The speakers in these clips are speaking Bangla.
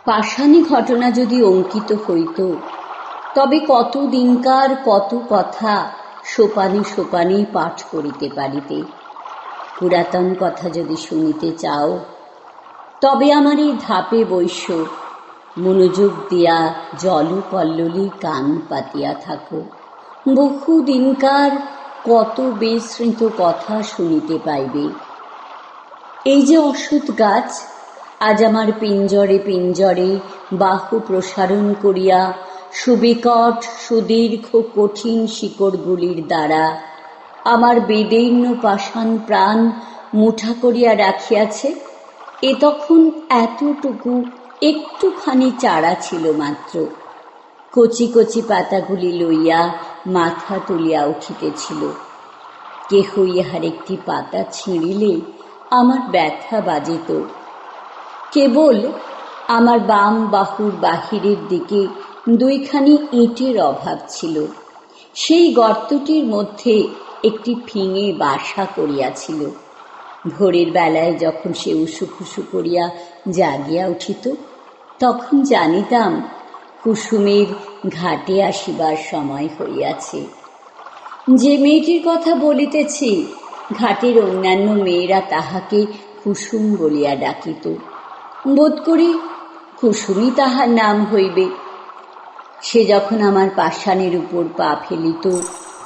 পাষাণী ঘটনা যদি অঙ্কিত হইত, তবে কত দিনকার কত কথা সোপানে সোপানে পাঠ করিতে পারিতে। পুরাতন কথা যদি শুনিতে চাও, তবে আমার এই ধাপে বৈশ্য, মনোযোগ দিয়া জলকল্লোলে কান পাতিয়া থাকো। বহু দিনকার কত বিস্মৃত কথা শুনিতে পাইবে। এই যে অশ্বত্থ গাছ, আজ আমার পিঞ্জরে পিঞ্জরে বাহু প্রসারণ করিয়া সুবিকট সুদীর্ঘ কঠিন শিকড়গুলির দ্বারা আমার বিদীর্ণ পাষাণ প্রাণ মুঠা করিয়া রাখিয়াছে, এ তখন এতটুকু একটুখানি চারা ছিল মাত্র। কচি কচি পাতাগুলি লইয়া মাথা তুলিয়া উঠিতেছিল। কেহ ইহার একটি পাতা ছিঁড়িলে আমার ব্যথা বাজিত। কেবল আমার বাম বাহুর বাহিরের দিকে দুইখানি ইটের অভাব ছিল। সেই গর্তটির মধ্যে একটি ফিঙে বাসা করিয়াছিল। ভোরের বেলায় যখন সে উসুখুসু করিয়া জাগিয়া উঠিত, তখন জানিতাম কুসুমের ঘাটে আসিবার সময় হইয়াছে। যে মেয়েটির কথা বলিতেছি, ঘাটের অন্যান্য মেয়েরা তাহাকে কুসুম বলিয়া ডাকিত। বোধ করি কুসুমই তাহার নাম হইবে। সে যখন আমার পাষাণের উপর পা ফেলিত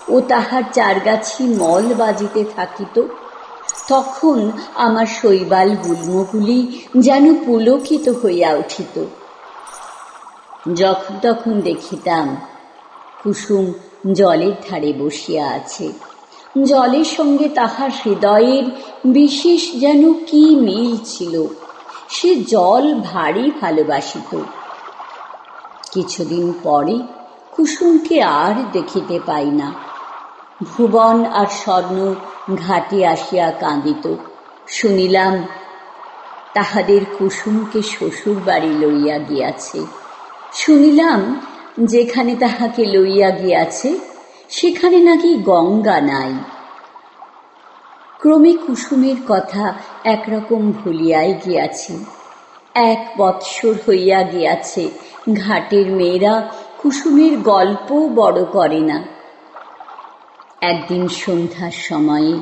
ও তাহার চারগাছি মল বাজিতে থাকিত, তখন আমার শৈবাল গুল্মগুলি যেন পুলকিত হইয়া উঠিত। যখন তখন দেখিতাম কুসুম জলের ধারে বসিয়া আছে। জলের সঙ্গে তাহার হৃদয়ের বিশেষ যেন কি মিল ছিল। সে জল ভারী ভালোবাসিত। কিছুদিন পরে কুসুমকে আর দেখিতে পাই না। ভুবন আর স্বর্ণ ঘাটে আসিয়া কাঁদিত। শুনিলাম তাহাদের কুসুমকে শ্বশুর বাড়ি লইয়া গিয়াছে। শুনিলাম যেখানে তাহাকে লইয়া গিয়াছে সেখানে নাকি গঙ্গা নাই। ক্রমে কুসুমের কথা একরকম ভুলিয়াই গিয়াছি। 1 বৎসর হইয়া গিয়াছে ঘাটের মেয়েরা কুসুমের গল্প বড় করে না। একদিন সন্ধ্যার সময়ে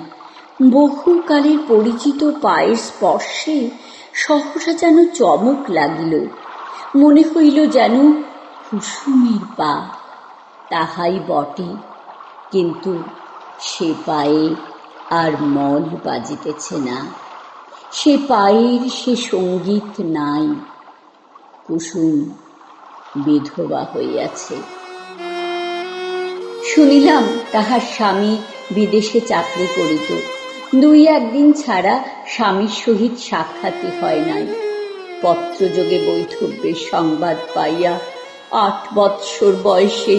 বহুকালের পরিচিত পায়ের স্পর্শে সহসা যেন চমক লাগিল। মনে হইল যেন কুসুমের পা। তাহাই বটে, কিন্তু সে পায়ে আর মল বাজিতেছে না। সে পায়ের সে সঙ্গীত নাই। কুসুম বিধবা হইয়াছে। শুনিলাম তাহার স্বামী বিদেশে চাকরি করিত। 2-1 দিন ছাড়া স্বামীর সহিত সাক্ষাৎই হয় নাই। পত্রযোগে বৈধব্যের সংবাদ পাইয়া 8 বৎসর বয়সে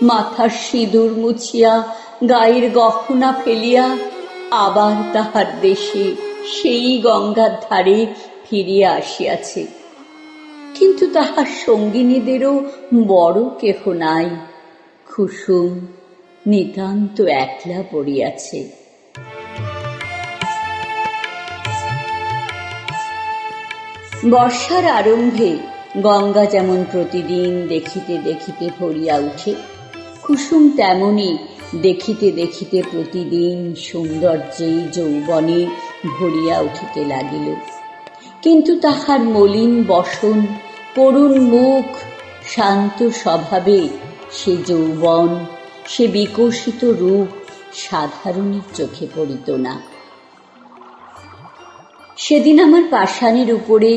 মাথার সিঁদুর মুছিয়া গায়ের গহনা ফেলিয়া আবার তাহার দেশে সেই গঙ্গার ধারে ফিরিয়া আসিয়াছে। কিন্তু তাহার সঙ্গিনীদেরও বড় কেহ নাই। কুসুম নিতান্ত একলা পড়িয়াছে। বর্ষার আরম্ভে গঙ্গা যেমন প্রতিদিন দেখিতে দেখিতে ভরিয়া উঠে, কুসুম তেমনি দেখিতে দেখিতে প্রতিদিন সৌন্দর্যে যৌবনে ভরিয়া উঠিতে লাগিল। কিন্তু তাহার মলিন বসন, করুণ মুখ, শান্ত স্বভাবে সে যৌবন, সে বিকশিত রূপ সাধারণের চোখে পড়িত না। সেদিন আমার পাষাণের উপরে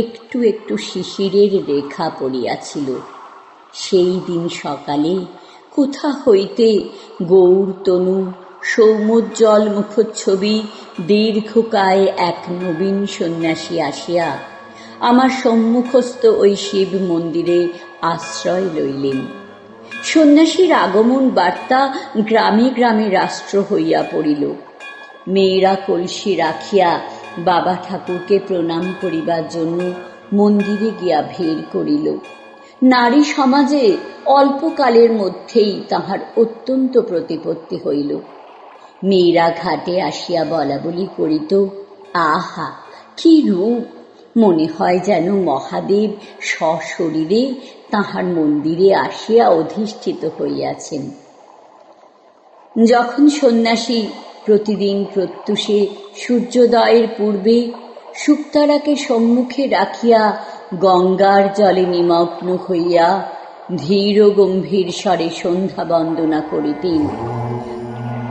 একটু একটু শিশিরের রেখা পড়িয়াছিল। সেই দিন সকালে কোথা হইতে গৌরতনু সৌমোজ্জ্বল মুখচ্ছবি দীর্ঘকায় এক নবীন সন্ন্যাসী আসিয়া আমার সম্মুখস্থ ওই শিব মন্দিরে আশ্রয় লইলেন। সন্ন্যাসীর আগমন বার্তা গ্রামে গ্রামে রাষ্ট্র হইয়া পড়িল। মেয়েরা কলসি রাখিয়া বাবা ঠাকুরকে প্রণাম করিবার জন্য মন্দিরে গিয়া ভিড় করিল। নারী সমাজে অল্পকালের মধ্যেই তাহার অত্যন্ত প্রতিপত্তি হইল। মেয়েরা ঘাটে আসিয়া বলা বলি করিত, আহা কি রূপ! মনে হয় যেন মহাদেব সশরীরে তাঁহার মন্দিরে আসিয়া অধিষ্ঠিত হইয়াছেন। যখন সন্ন্যাসী প্রতিদিন প্রত্যুষে সূর্যোদয়ের পূর্বে শুকতারাকে সম্মুখে রাখিয়া গঙ্গার জলে নিমগ্ন হইয়া ধীর ও গম্ভীর স্বরে সন্ধ্যা বন্দনা করিতেন,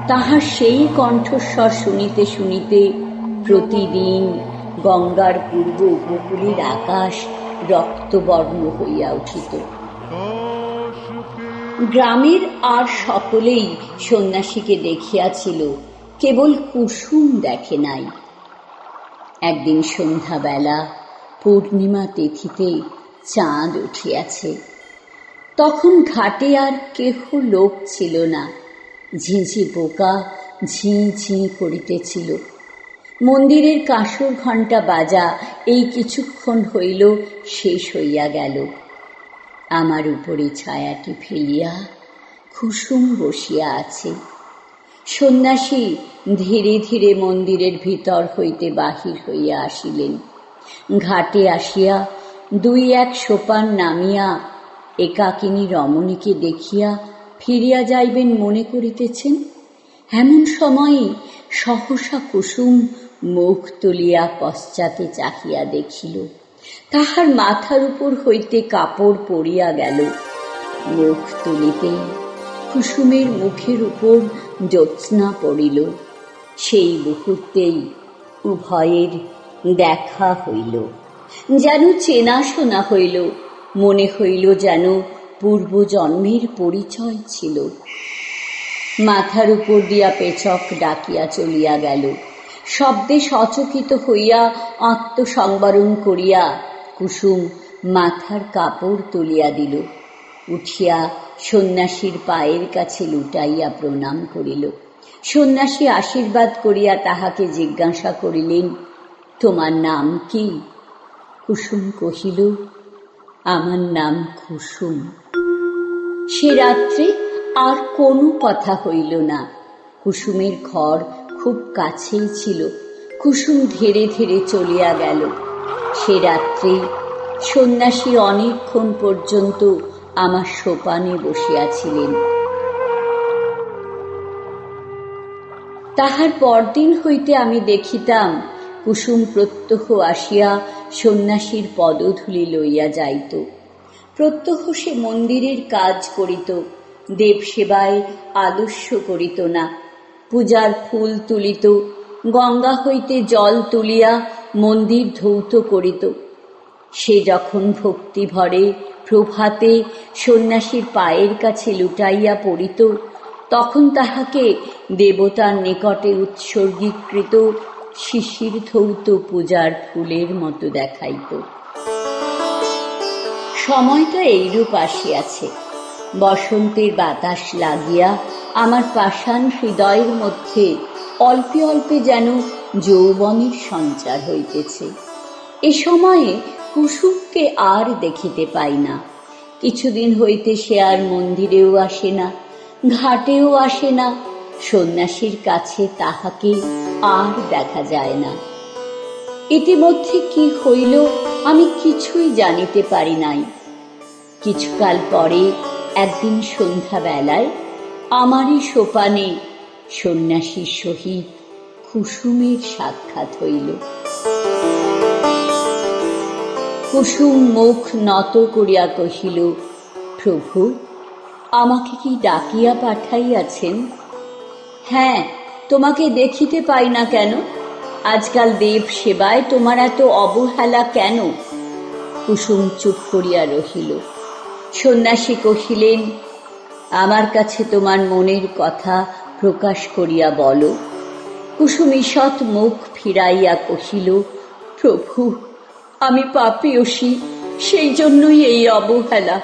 তাহার সেই কণ্ঠস্বর শুনিতে শুনিতে প্রতিদিন গঙ্গার পূর্ব উপকূলের আকাশ রক্তবর্ণ হইয়া উঠিত। গ্রামের আর সকলেই সন্ন্যাসীকে দেখিয়াছিল, কেবল কুসুম দেখে নাই। একদিন সন্ধ্যাবেলা পূর্ণিমা তিথিতে চাঁদ উঠিয়াছে। তখন ঘাটে আর কেহ লোক ছিল না। ঝিঁঝি পোকা ঝিঁ ঝিঁ করিতেছিল। মন্দিরের কাঁসর ঘণ্টা বাজা এই কিছুক্ষণ হইল শেষ হইয়া গেল। আমার উপরে ছায়াটি ফেলিয়া কুসুম বসিয়া আছে। সন্ন্যাসী ধীরে ধীরে মন্দিরের ভিতর হইতে বাহির হইয়া আসিলেন। ঘাটে আসিয়া দুই এক সোপান নামিয়া একাকিনী রমণীকে দেখিয়া ফিরিয়া যাইবেন মনে করিতেছেন। এমন সময়ে সহসা কুসুম মুখ তুলিয়া পশ্চাতে চাহিয়া দেখিল, তাহার মাথার উপর হইতে কাপড় পড়িয়া গেল। মুখ তুলিতেই কুসুমের মুখের উপর জ্যোৎস্না পড়িল। সেই মুহূর্তেই উভয়ের দেখা হইল, যেন চেনা শোনা হইল। মনে হইল যেন পূর্বজন্মের পরিচয় ছিল। মাথার উপর দিয়া পেচক ডাকিয়া চলিয়া গেল। শব্দে সচকিত হইয়া আত্মসংবরণ করিয়া কুসুম মাথার কাপড় তুলিয়া দিল। উঠিয়া সন্ন্যাসীর পায়ের কাছে লুটাইয়া প্রণাম করিল। সন্ন্যাসী আশীর্বাদ করিয়া তাহাকে জিজ্ঞাসা করিলেন, তোমার নাম কি? কুসুম কহিল, আমার নাম কুসুম। সে রাত্রে আর কোনো কথা হইল না। কুসুমের ঘর খুব কাছেই ছিল। কুসুম ধীরে ধীরে চলিয়া গেল। সে রাত্রে সন্ন্যাসী অনেকক্ষণ পর্যন্ত আমার সোপানে বসিয়াছিলেন। তাহার পরদিন হইতে আমি দেখিতাম কুসুম প্রত্যহ আসিয়া সন্ন্যাসীর পদধূলি লইয়া যাইত। প্রত্যহ সে মন্দিরের কাজ করিত, দেবসেবায় আলস্য করিত না। পূজার ফুল তুলিত, গঙ্গা হইতে জল তুলিয়া মন্দির ধৌত করিত। সে যখন ভক্তি ভরে প্রভাতে সন্ন্যাসীর পায়ের কাছে লুটাইয়া পড়িত, তখন তাহাকে দেবতার নিকটে উৎসর্গীকৃত শিশির ধৌত পূজার ফুলের মতো দেখাইত। সময়টা এইরূপ আসিয়াছে। বসন্তের বাতাস লাগিয়া আমার পাষাণ হৃদয়ের মধ্যে অল্পে অল্পে যেন যৌবনের সঞ্চার হইতেছে। এ সময়ে কুসুমকে আর দেখিতে পাই না। কিছুদিন হইতে সে আর মন্দিরেও আসে না, ঘাটেও আসে না। সন্ন্যাসীর কাছে তাহাকে আর দেখা যায় না। ইতিমধ্যে কি হইল আমি কিছুই জানিতে পারি নাই। কিছুকাল পরে একদিন সন্ধ্যাবেলায় আমারই সোপানে সন্ন্যাসীর সহিত কুসুমের সাক্ষাৎ হইল। কুসুম মুখ নত করিয়া কহিল, প্রভু, আমাকে কি ডাকিয়া পাঠাইয়াছেন? হ্যাঁ, তোমাকে দেখিতে পাই না কেন? আজকাল দেব সেবায় তোমার এত অবহেলা কেন? কুসুম চুপ করিয়া রহিল। সন্ন্যাসী কহিলেন, আমার কাছে তোমার মনের কথা প্রকাশ করিয়া বলো। কুসুম ঈষৎ মুখ ফিরাইয়া কহিল, প্রভু, আমি পাপীয়সী, সেই জন্যই এই অবহেলা।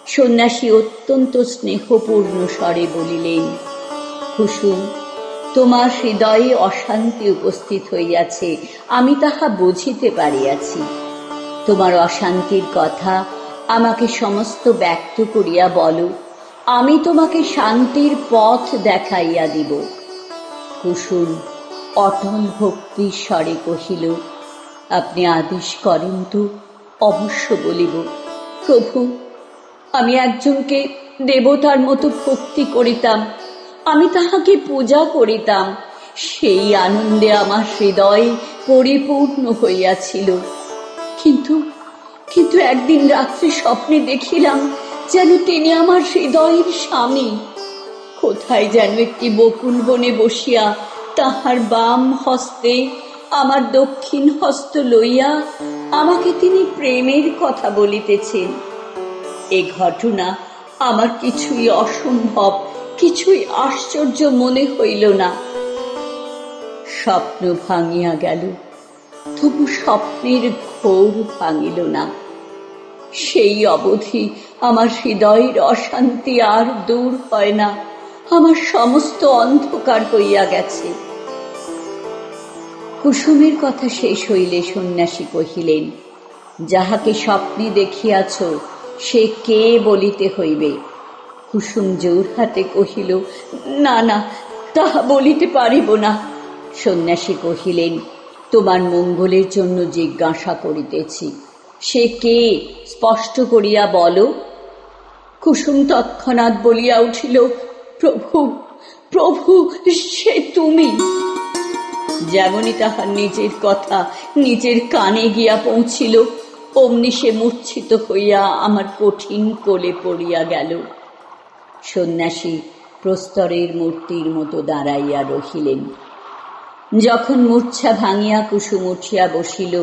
সন্ন্যাসী অত্যন্ত স্নেহপূর্ণ স্বরে বলিলেন, কুসুম, তোমার হৃদয়ে অশান্তি উপস্থিত হইয়াছে, আমি তাহা বুঝিতে পারিয়াছি। তোমার অশান্তির কথা আমাকে সমস্ত ব্যক্ত করিয়া বলো, আমি তোমাকে শান্তির পথ দেখাইয়া দিব। কুসুম অটল ভক্তির স্বরে কহিল, আপনি আদেশ করেন তো অবশ্য বলিব। প্রভু, আমি একজনকে দেবতার মতো ভক্তি করিতাম, আমি তাহাকে পূজা করিতাম, সেই আনন্দে আমার হৃদয় পরিপূর্ণ হইয়াছিল। কিন্তু কিন্তু একদিন রাত্রে স্বপ্নে দেখিলাম যেন তিনি আমার হৃদয়ের স্বামী। কোথায় যেন একটি বকুল বনে বসিয়া তাহার বাম হস্তে আমার দক্ষিণ হস্ত লইয়া আমাকে তিনি প্রেমের কথা বলিতেছেন। এ ঘটনা আমার কিছুই অসম্ভব, কিছুই আশ্চর্য মনে হইল না। স্বপ্ন ভাঙিয়া গেল, তবু স্বপ্নের ঘোর ভাঙিল না। সেই অবধি আমার হৃদয়ের অশান্তি আর দূর হয় না, আমার সমস্ত অন্ধকার হইয়া গেছে। কুসুমের কথা শেষ হইলে সন্ন্যাসী কহিলেন, যাহাকে স্বপ্নে দেখিয়াছ সে কে বলিতে হইবে। কুসুম জোর হাতে কহিল, না না, তাহা বলিতে পারিব না। সন্ন্যাসী কহিলেন, তোমার মঙ্গলের জন্য জিজ্ঞাসা করিতেছি, সে কে স্পষ্ট করিয়া বলো। কুসুম তৎক্ষণাৎ বলিয়া উঠিল, প্রভু, প্রভু, সে তুমি। যেমনই তাহার নিজের কথা নিজের কানে গিয়া পৌঁছিল, অমনি সে মূর্ছিত হইয়া আমার কঠিন কোলে পড়িয়া গেল। সন্ন্যাসী প্রস্তরের মূর্তির মতো দাঁড়াইয়া রহিলেন। যখন মূর্ছা ভাঙিয়া কুসুম উঠিয়া বসিল,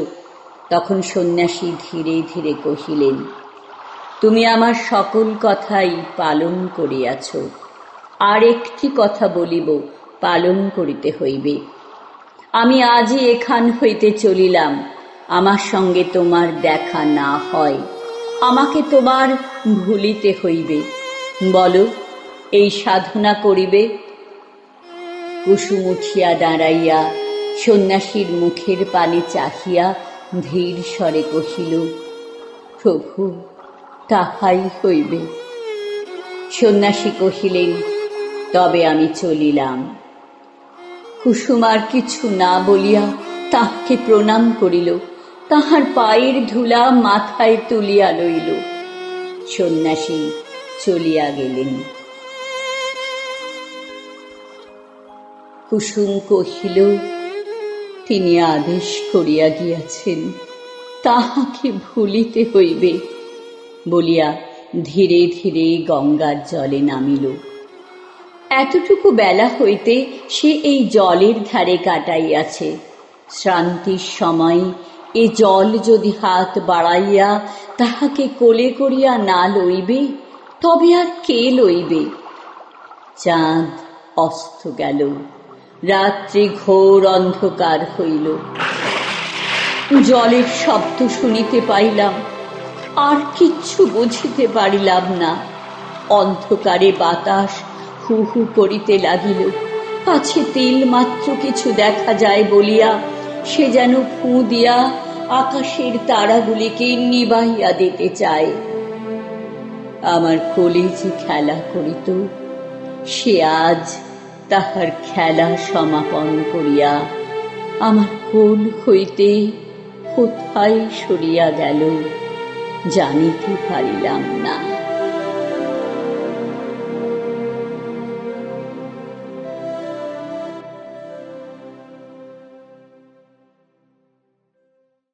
তখন সন্ন্যাসী ধীরে ধীরে কহিলেন, তুমি আমার সকল কথাই পালন করিয়াছ, আর একটি কথা বলিব, পালন করিতে হইবে। আমি আজই এখান হইতে চলিলাম, আমার সঙ্গে তোমার দেখা না হয়, আমাকে তোমার ভুলিতে হইবে। বলো, এই সাধনা করিবে? কুসুম উঠিয়া দাঁড়াইয়া সন্ন্যাসীর মুখের পানে চাহিয়া ধীর স্বরে কহিল, প্রভু, তাহাই হইবে। সন্ন্যাসী কহিলেন, তবে আমি চলিলাম। কুসুম আর কিছু না বলিয়া তাহাকে প্রণাম করিল, তাহার পায়ের ধুলা মাথায় তুলিয়া লইল। সন্ন্যাসী চলিয়া গেলেন। কুসুম কহিল, তিনি আদেশ করিয়া গিয়াছেন, তাহাকে ভুলিতে হইবে বলিয়া ধীরে ধীরে গঙ্গার জলে নামিল। এতটুকু বেলা হইতে সে এই জলের ধারে কাটাইয়াছে। শ্রান্তির সময় এ জল যদি হাত বাড়াইয়া তাহাকে কোলে করিয়া না লইবে, তবে আর কে লইবে? চাঁদ অস্ত গেল, রাত্রি ঘোর অন্ধকার হইল। জলের শব্দ শুনিতে পাইলাম, আর কিচ্ছু বুঝিতে পারিলাম না। অন্ধকারে বাতাস হু হু করিতে লাগিল, পাছে তিল মাত্র কিছু দেখা যায় বলিয়া সে যেন ফু দিয়া আকাশের তারাগুলিকে নিবাইয়া দিতে চায়। আমার কলেজে খেলা করিত, সে আজ তাহার খেলা সমাপন করিয়া আমার কোল হইতে কোথায় সরিয়া গেল জানিতে পারিলাম না।